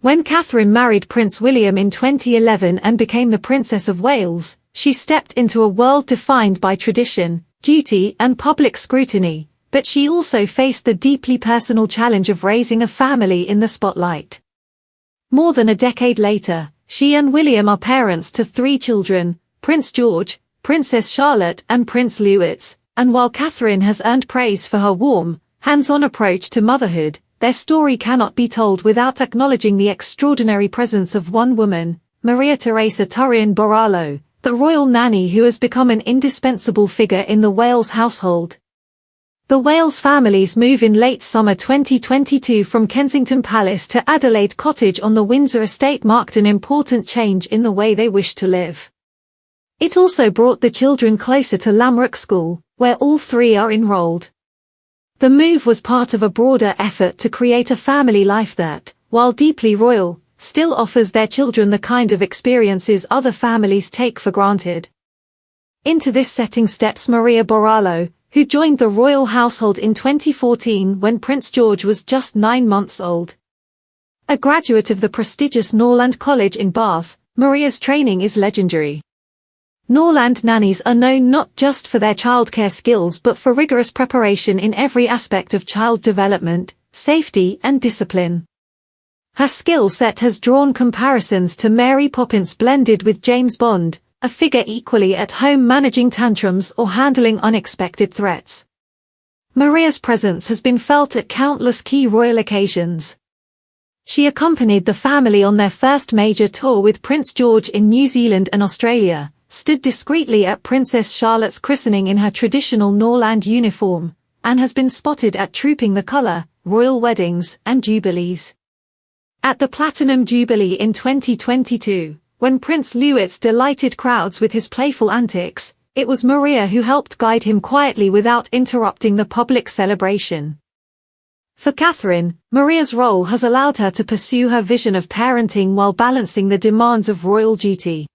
When Catherine married Prince William in 2011 and became the Princess of Wales, she stepped into a world defined by tradition, duty and public scrutiny, but she also faced the deeply personal challenge of raising a family in the spotlight. More than a decade later, she and William are parents to 3 children, Prince George, Princess Charlotte and Prince Louis, and while Catherine has earned praise for her warm, hands-on approach to motherhood, their story cannot be told without acknowledging the extraordinary presence of one woman, Maria Teresa Turrion Borrallo, the royal nanny who has become an indispensable figure in the Wales household. The Wales family's move in late summer 2022 from Kensington Palace to Adelaide Cottage on the Windsor estate marked an important change in the way they wish to live. It also brought the children closer to Lamrock School, where all 3 are enrolled. The move was part of a broader effort to create a family life that, while deeply royal, still offers their children the kind of experiences other families take for granted. Into this setting steps Maria Borrallo, who joined the royal household in 2014 when Prince George was just 9 months old. A graduate of the prestigious Norland College in Bath, Maria's training is legendary. Norland nannies are known not just for their childcare skills but for rigorous preparation in every aspect of child development, safety and discipline. Her skill set has drawn comparisons to Mary Poppins blended with James Bond, a figure equally at home managing tantrums or handling unexpected threats. Maria's presence has been felt at countless key royal occasions. She accompanied the family on their first major tour with Prince George in New Zealand and Australia, stood discreetly at Princess Charlotte's christening in her traditional Norland uniform, and has been spotted at Trooping the Colour, royal weddings and jubilees. At the Platinum Jubilee in 2022, when Prince Louis delighted crowds with his playful antics, it was Maria who helped guide him quietly without interrupting the public celebration. For Catherine, Maria's role has allowed her to pursue her vision of parenting while balancing the demands of royal duty.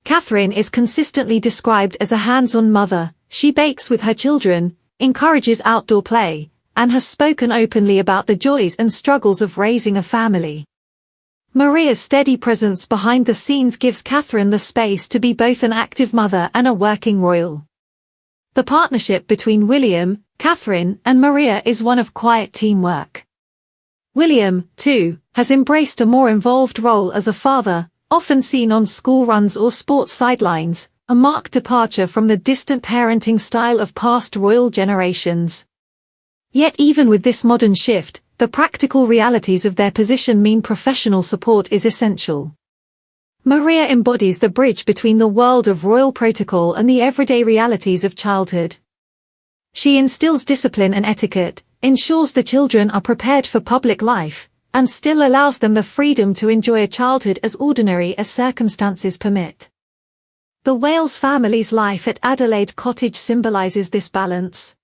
Catherine is consistently described as a hands-on mother. She bakes with her children, encourages outdoor play, and has spoken openly about the joys and struggles of raising a family. Maria's steady presence behind the scenes gives Catherine the space to be both an active mother and a working royal. The partnership between William, Catherine, and Maria is one of quiet teamwork. William, too, has embraced a more involved role as a father, often seen on school runs or sports sidelines, a marked departure from the distant parenting style of past royal generations. Yet even with this modern shift, the practical realities of their position mean professional support is essential. Maria embodies the bridge between the world of royal protocol and the everyday realities of childhood. She instills discipline and etiquette, ensures the children are prepared for public life, and still allows them the freedom to enjoy a childhood as ordinary as circumstances permit. The Wales family's life at Adelaide Cottage symbolizes this balance.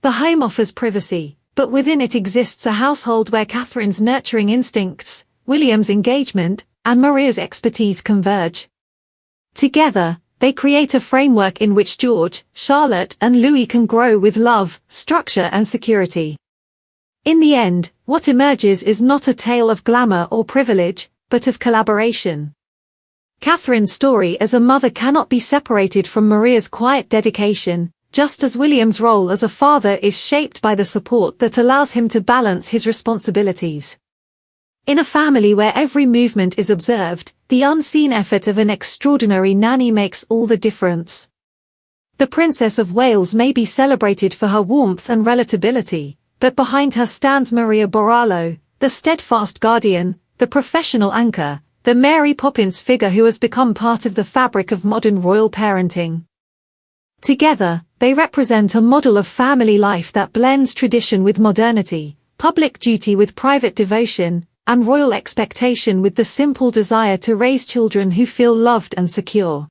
The home offers privacy, but within it exists a household where Catherine's nurturing instincts, William's engagement, and Maria's expertise converge. Together, they create a framework in which George, Charlotte, and Louis can grow with love, structure, and security. In the end, what emerges is not a tale of glamour or privilege, but of collaboration. Catherine's story as a mother cannot be separated from Maria's quiet dedication, just as William's role as a father is shaped by the support that allows him to balance his responsibilities. In a family where every movement is observed, the unseen effort of an extraordinary nanny makes all the difference. The Princess of Wales may be celebrated for her warmth and relatability, but behind her stands Maria Borrallo, the steadfast guardian, the professional anchor, the Mary Poppins figure who has become part of the fabric of modern royal parenting. Together, they represent a model of family life that blends tradition with modernity, public duty with private devotion, and royal expectation with the simple desire to raise children who feel loved and secure.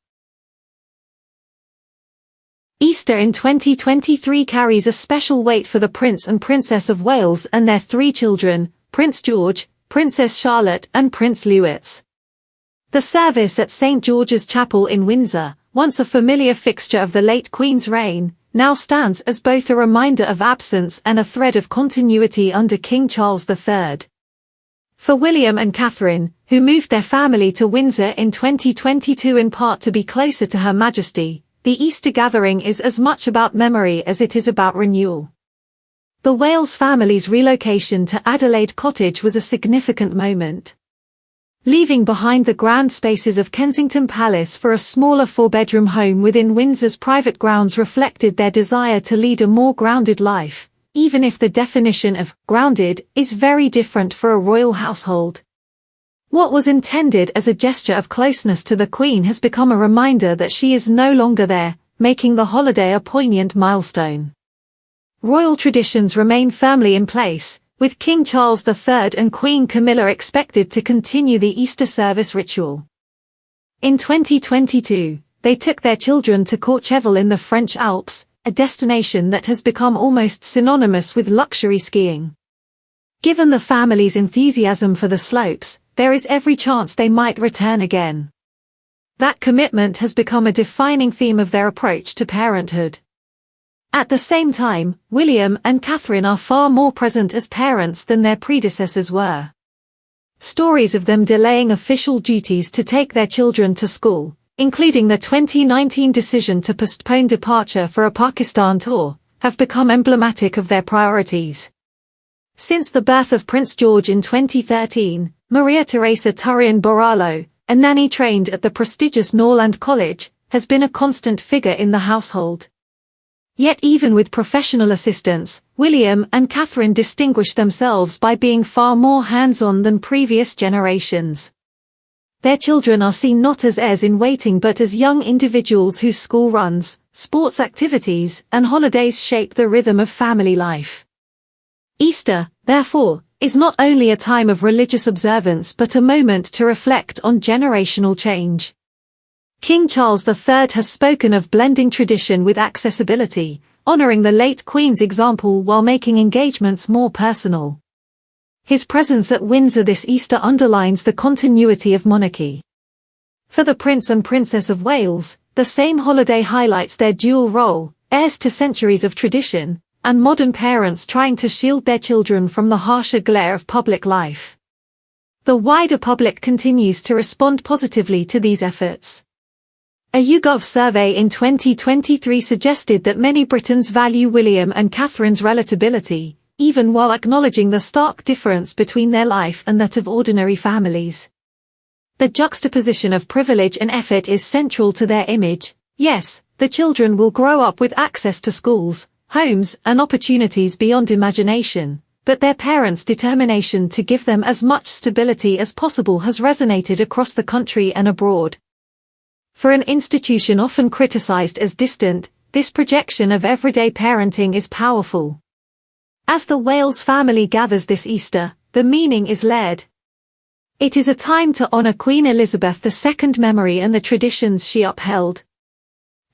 Easter in 2023 carries a special weight for the Prince and Princess of Wales and their 3 children, Prince George, Princess Charlotte, and Prince Louis. The service at St. George's Chapel in Windsor, once a familiar fixture of the late Queen's reign, now stands as both a reminder of absence and a thread of continuity under King Charles III. For William and Catherine, who moved their family to Windsor in 2022 in part to be closer to Her Majesty, the Easter gathering is as much about memory as it is about renewal. The Wales family's relocation to Adelaide Cottage was a significant moment. Leaving behind the grand spaces of Kensington Palace for a smaller four-bedroom home within Windsor's private grounds reflected their desire to lead a more grounded life, even if the definition of grounded is very different for a royal household. What was intended as a gesture of closeness to the Queen has become a reminder that she is no longer there, making the holiday a poignant milestone. Royal traditions remain firmly in place, with King Charles III and Queen Camilla expected to continue the Easter service ritual. In 2022, they took their children to Courchevel in the French Alps, a destination that has become almost synonymous with luxury skiing. Given the family's enthusiasm for the slopes, there is every chance they might return again. That commitment has become a defining theme of their approach to parenthood. At the same time, William and Catherine are far more present as parents than their predecessors were. Stories of them delaying official duties to take their children to school, including the 2019 decision to postpone departure for a Pakistan tour, have become emblematic of their priorities. Since the birth of Prince George in 2013, Maria Teresa Turrion Borrallo, a nanny trained at the prestigious Norland College, has been a constant figure in the household. Yet even with professional assistance, William and Catherine distinguish themselves by being far more hands-on than previous generations. Their children are seen not as heirs in waiting but as young individuals whose school runs, sports activities, and holidays shape the rhythm of family life. Easter, therefore, is not only a time of religious observance but a moment to reflect on generational change. King Charles III has spoken of blending tradition with accessibility, honoring the late Queen's example while making engagements more personal. His presence at Windsor this Easter underlines the continuity of monarchy. For the Prince and Princess of Wales, the same holiday highlights their dual role, heirs to centuries of tradition, and modern parents trying to shield their children from the harsher glare of public life. The wider public continues to respond positively to these efforts. A YouGov survey in 2023 suggested that many Britons value William and Catherine's relatability, even while acknowledging the stark difference between their life and that of ordinary families. The juxtaposition of privilege and effort is central to their image. Yes, the children will grow up with access to schools, homes, and opportunities beyond imagination, but their parents' determination to give them as much stability as possible has resonated across the country and abroad. For an institution often criticized as distant, this projection of everyday parenting is powerful. As the Wales family gathers this Easter, the meaning is layered. It is a time to honor Queen Elizabeth II's memory and the traditions she upheld.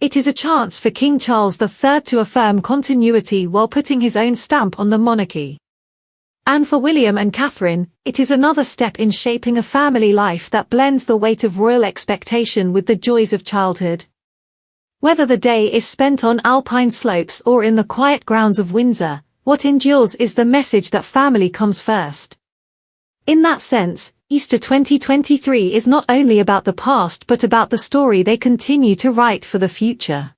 It is a chance for King Charles III to affirm continuity while putting his own stamp on the monarchy. And for William and Catherine, it is another step in shaping a family life that blends the weight of royal expectation with the joys of childhood. Whether the day is spent on alpine slopes or in the quiet grounds of Windsor, what endures is the message that family comes first. In that sense, Easter 2023 is not only about the past but about the story they continue to write for the future.